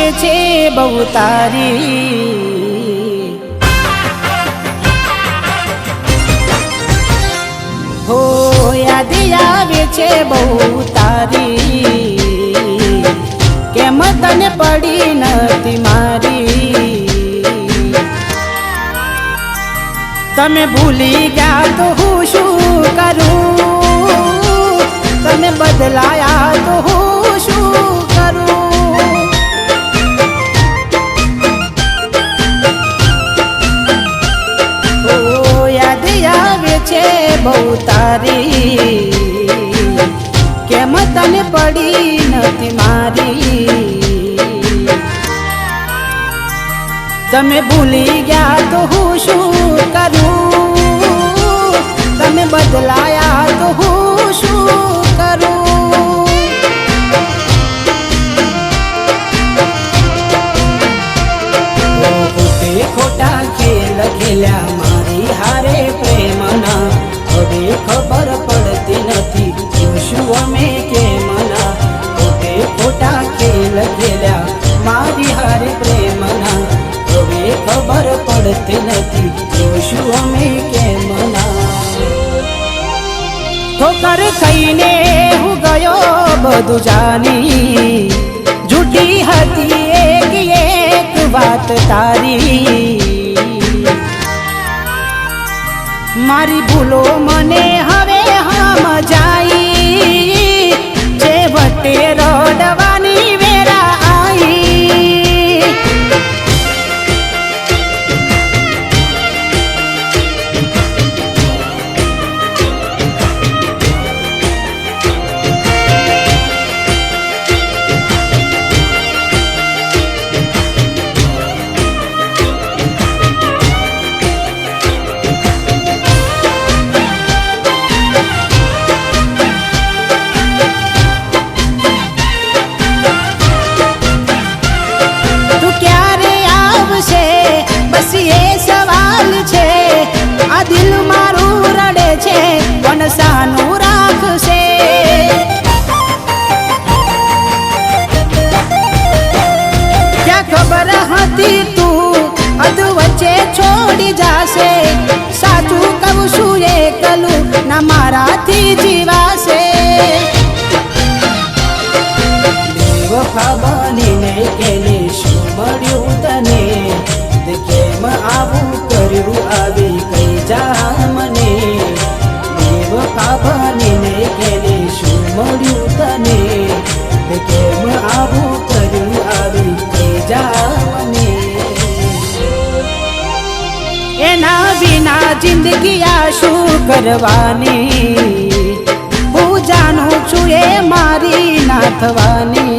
આવે છે બહુ તારી, હો યાદ આવે છે બહુ તારી, કેમ તને પડી નથી મારી। તમે ભૂલી ગયા તો હું શું કરું, તમે બદલાયા તો હું શું કરું। ઓ યાદ આવે છે બહુ તારી, કેમ તને પડી નથી મારી। તમે ભૂલી ગયા તો હું શું કરું, તમે બદલાયા તો હું શું કરું। ખોટે ખોટા ખેલ ખેલ્યા મારી હારે પ્રેમના, હવે ખબર પડતી નથી શું અમે કેમના। ખોટે ખોટા ખેલ ખેલ્યા મારી હારે પ્રેમના, હવે ખબર પડતી નથી શું અમે કેમના। ઠોકર ખાઈને હું ગયો બધું જાની, જૂઠી હતી એક વાત તારી। મારી ભૂલો મને હવે સમજાઈ, જે વટે રડવાની વેરા આવી। દિલ મારું રડે છે પણ સાનું રાખશે। ક્યાં ખબર હતી તું અધ વચ્ચે છોડી જાશે, સાચું કહું છું એકલું ના મારાથી જીવાશે। બેવફા બનીને કેને શું મળ્યું તને, કેમ આવું કર્યું આવી કઈ જા મને। બેવફા બનીને કેને શું મળ્યું તને, કેમ આવું કર્યું આવી કઈ જા મને। એના વિના જિંદગી આ શું કરવાની, હું જાણું છું એ મારી ના થવાની।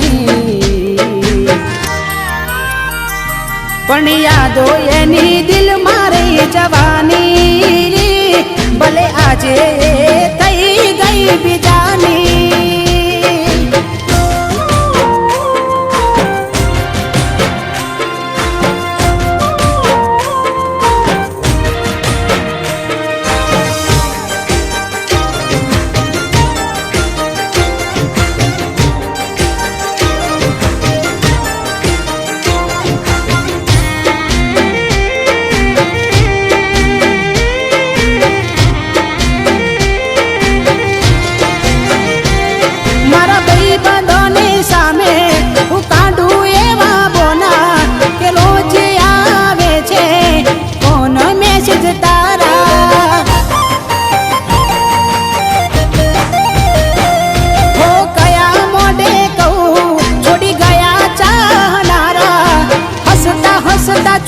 પણ યાદો એની દિલ મારી જવાની, ભલે આજે થઈ ગઈ બીજાની।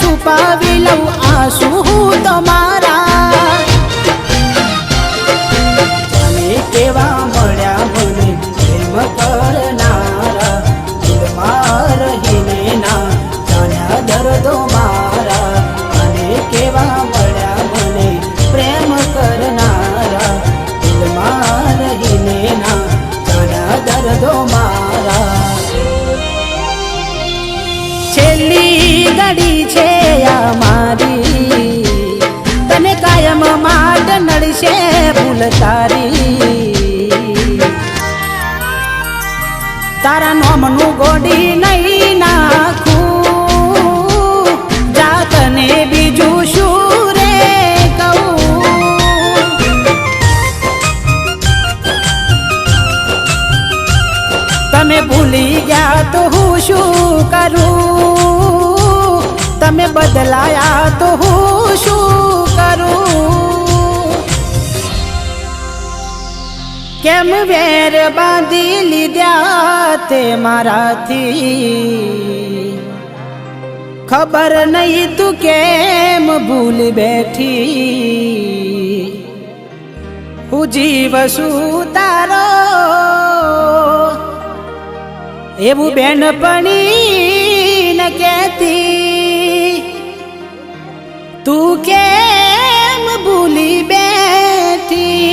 છુપાવી લઉં આંસુ હું તમારા, તમે કેવા મળ્યા મને પ્રેમ કરનારા, દિલમાં રહીને ના જાણ્યા દર્દો મારા। અને કેવા મળ્યા મને પ્રેમ કરનારા, દિલમાં રહીને ના જાણ્યા દર્દો મારા। છેલ્લી ઘડી છે આ મારી, તને કાયમ માટે નડશે ભૂલ તારી। તારા નોમનું ગોડી નહીં નાખું શું કરું, તમે બદલાયા તો હું શું કરું. કેમ વેર બાંધી લીધા તે મારાથી, ખબર નહીં તું કેમ ભૂલી બેઠી. હું જીવ શું તારો એવું બેનપણી ન કહેતી, તું કેમ ભૂલી બેઠી.